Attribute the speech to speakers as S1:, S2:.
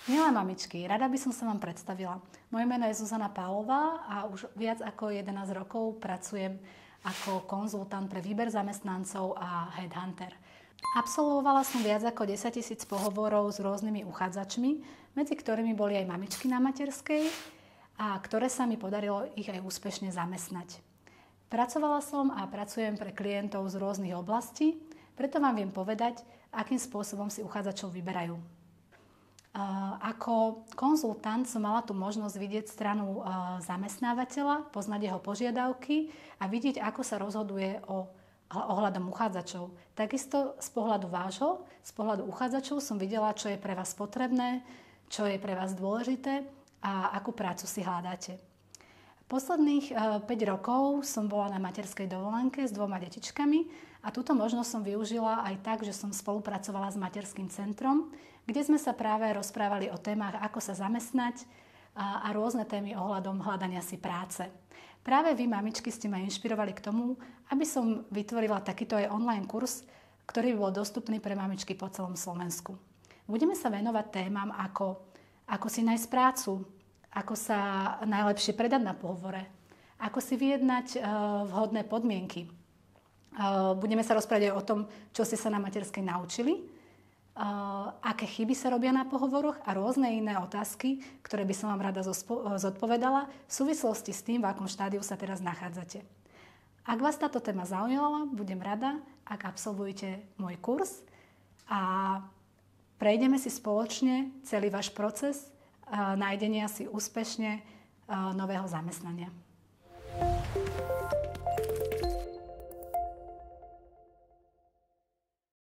S1: Milé mamičky, rada by som sa vám predstavila. Moje meno je Zuzana Pálová a už viac ako 11 rokov pracujem ako konzultant pre výber zamestnancov a headhunter. Absolvovala som viac ako 10 000 pohovorov s rôznymi uchádzačmi, medzi ktorými boli aj mamičky na materskej, a ktoré sa mi podarilo ich aj úspešne zamestnať. Pracovala som a pracujem pre klientov z rôznych oblastí, preto vám viem povedať, akým spôsobom si uchádzačov vyberajú. Ako konzultant som mala tu možnosť vidieť stranu zamestnávateľa, poznať jeho požiadavky a vidieť, ako sa rozhoduje ohľadom uchádzačov. Takisto z pohľadu vášho, z pohľadu uchádzačov som videla, čo je pre vás potrebné, čo je pre vás dôležité a akú prácu si hľadáte. Posledných 5 rokov som bola na materskej dovolenke s 2 detičkami a túto možnosť som využila aj tak, že som spolupracovala s materským centrom, kde sme sa práve rozprávali o témach, ako sa zamestnať a rôzne témy ohľadom hľadania si práce. Práve vy, mamičky, ste ma inšpirovali k tomu, aby som vytvorila takýto aj online kurz, ktorý by bol dostupný pre mamičky po celom Slovensku. Budeme sa venovať témam ako si nájsť prácu, ako sa najlepšie predať na pohovore, ako si vyjednať vhodné podmienky. Budeme sa rozprávať aj o tom, čo ste sa na materskej naučili, aké chyby sa robia na pohovoroch a rôzne iné otázky, ktoré by som vám rada zodpovedala v súvislosti s tým, v akom štádiu sa teraz nachádzate. Ak vás táto téma zaujala, budem rada, ak absolvujete môj kurz a prejdeme si spoločne celý váš proces nájdenia si úspešne nového zamestnania.